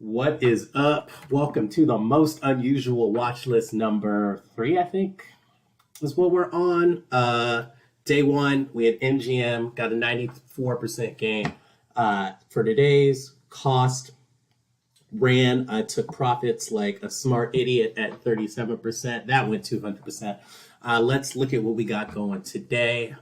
What is up? Welcome to the most unusual watch list number 3, I think, is what we're on. Day one, we had MGM, got a 94% gain. For today's cost, ran, took profits like a smart idiot at 37%. That went 200%. Let's look at what we got going today.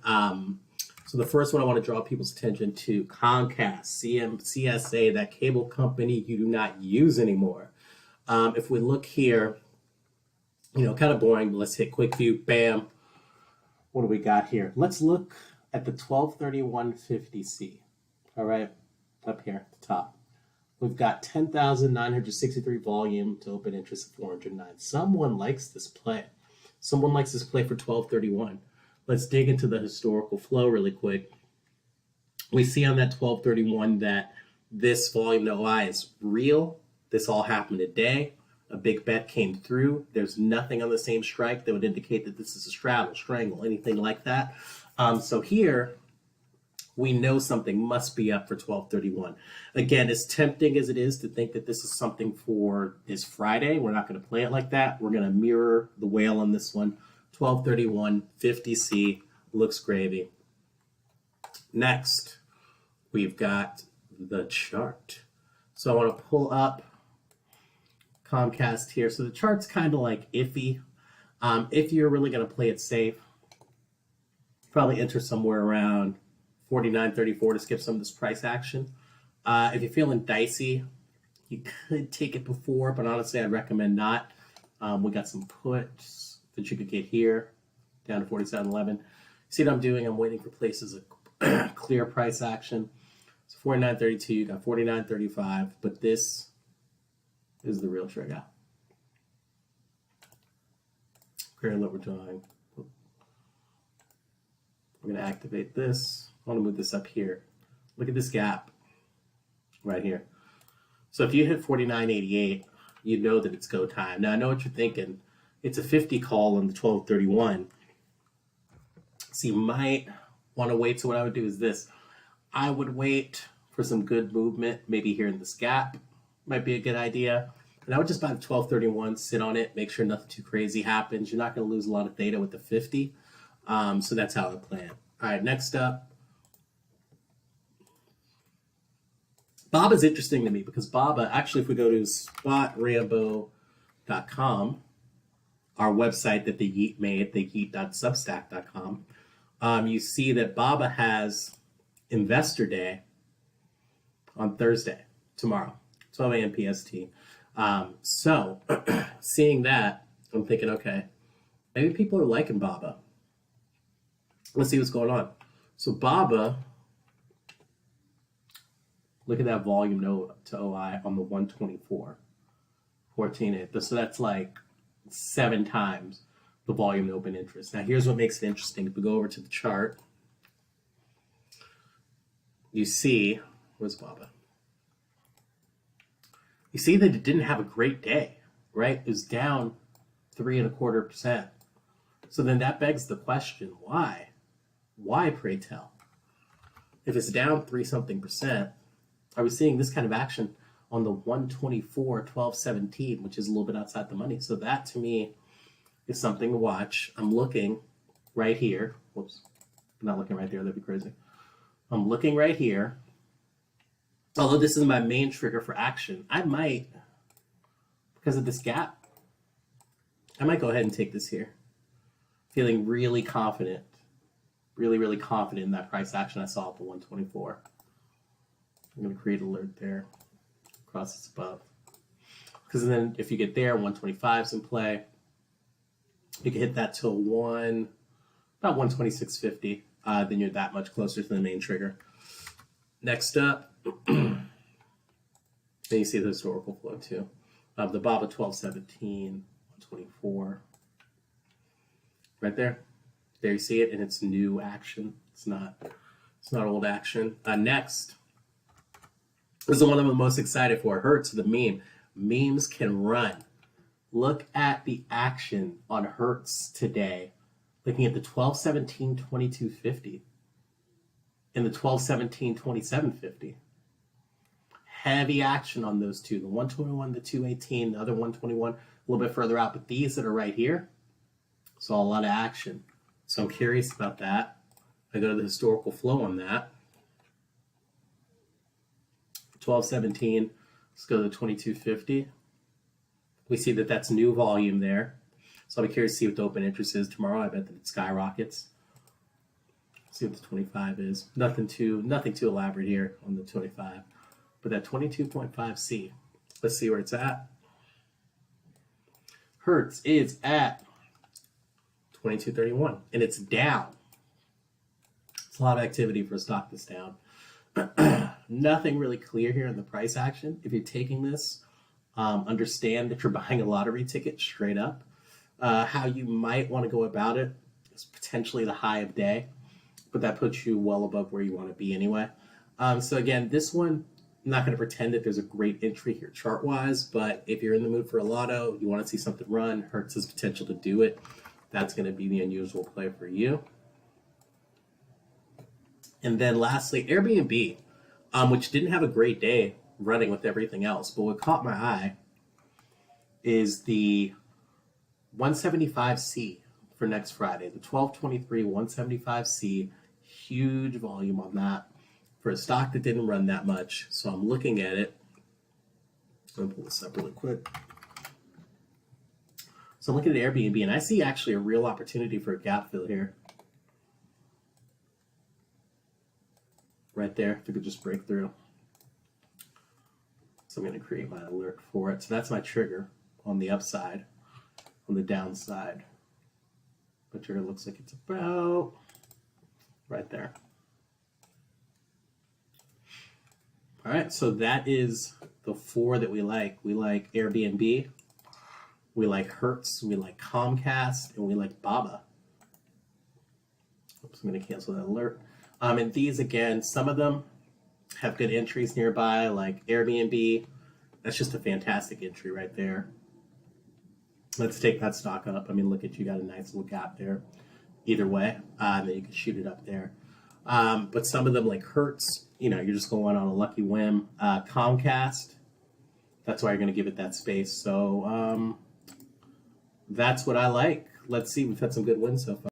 So the first one I want to draw people's attention to Comcast, CSA, that cable company you do not use anymore. If we look here, kind of boring, but let's hit quick view. Bam. What do we got here? Let's look at the 1231.50C. All right, up here at the top. We've got 10,963 volume to open interest of 409. Someone likes this play. Someone likes this play for 1231. Let's dig into the historical flow really quick. We see on that 1231 that this volume to OI is real. This all happened today. A big bet came through. There's nothing on the same strike that would indicate that this is a straddle, strangle, anything like that. So here, we know something must be up for 1231. Again, as tempting as it is to think that this is something for this Friday, we're not going to play it like that. We're going to mirror the whale on this one. 1231, 50C, looks gravy. Next, we've got the chart. So I want to pull up Comcast here. So the chart's kind of like iffy. If you're really going to play it safe, probably enter somewhere around 49.34 to skip some of this price action. If you're feeling dicey, you could take it before, but honestly, I'd recommend not. We got some puts that you could get here down to 47.11. See what I'm doing? I'm waiting for places of clear price action. So 49.32, you got 49.35, but this is the real trigger. Clear what we're doing. We're going to activate this. I want to move this up here. Look at this gap right here. So if you hit 49.88, you know that it's go time. Now, I know what you're thinking. It's a 50 call on the 1231. So you might want to wait. So what I would do is this. I would wait for some good movement, maybe here in this gap. Might be a good idea. And I would just buy the 1231, sit on it, make sure nothing too crazy happens. You're not going to lose a lot of theta with the 50. So that's how I plan. All right, next up. Baba is interesting to me because Baba, actually, if we go to spotrambo.com, our website that the Yeet made, the yeet.substack.com, you see that Baba has Investor Day on Thursday, tomorrow, 12 a.m. PST. So seeing that, I'm thinking, okay, maybe people are liking Baba. Let's see what's going on. So Baba, look at that volume to OI on the 124, 14.8. So that's like 7 times the volume to open interest. Now, here's what makes it interesting. If we go over to the chart, you see, where's Baba? You see that it didn't have a great day, right? It was down 3.25%. So then that begs the question, why? Why, pray tell? If it's down 3-something%, are we seeing this kind of action on the 124, 1217, which is a little bit outside the money? So that to me is something to watch. I'm looking right here. Whoops, I'm not looking right there. That'd be crazy. I'm looking right here. Although this is my main trigger for action, I might, because of this gap, I might go ahead and take this here. Feeling really confident, really confident in that price action I saw at the 124. I'm going to create an alert there. Crosses above. Because then if you get there, 125's in play. You can hit that till about 126.50. Then you're that much closer to the main trigger. Next up, then you see the historical flow too. The Baba 1217, 124. Right there. There you see it, and it's new action. It's not old action. Next. This is the one I'm the most excited for. Hertz, the meme. Memes can run. Look at the action on Hertz today. Looking at the 1217, 2250 and the 1217, 2750. heavy action on those two. The 121, the 218, the other 121, a little bit further out. But these that are right here, saw a lot of action. So I'm curious about that. I go to the historical flow on that. 1217. Let's go to the 2250. We see that that's new volume there. So I'll be curious to see what the open interest is tomorrow. I bet that it skyrockets. See what the 25 is. Nothing too elaborate here on the 25. But that 22.5C, let's see where it's at. Hertz is at 2231, and it's down. It's a lot of activity for a stock that's down. Nothing really clear here in the price action. If you're taking this, understand that you're buying a lottery ticket straight up. How you might want to go about it is potentially the high of day, but that puts you well above where you want to be anyway. So again, this one, I'm not going to pretend that there's a great entry here chart-wise, but if you're in the mood for a lotto, you want to see something run, Hertz has potential to do it, that's going to be the unusual play for you. And then lastly, Airbnb, which didn't have a great day running with everything else, but what caught my eye is the 175C for next Friday, the 1223 175C, huge volume on that for a stock that didn't run that much. So I'm looking at it. I'm going to pull this up really quick. So I'm looking at Airbnb, and I see actually a real opportunity for a gap fill here. Right there, if we could just break through. So I'm going to create my alert for it. So that's my trigger on the upside. On the downside, the trigger looks like it's about right there. All right, so that is the four that we like. We like Airbnb, we like Hertz, we like Comcast, and we like Baba. Oops, I'm going to cancel that alert. And these, again, some of them have good entries nearby, like Airbnb. That's just a fantastic entry right there. Let's take that stock up. I mean, look at you, got a nice little gap there. Either way, then you can shoot it up there. But some of them, like Hertz, you're just going on a lucky whim. Comcast, that's why you're going to give it that space. So that's what I like. Let's see. We've had some good wins so far.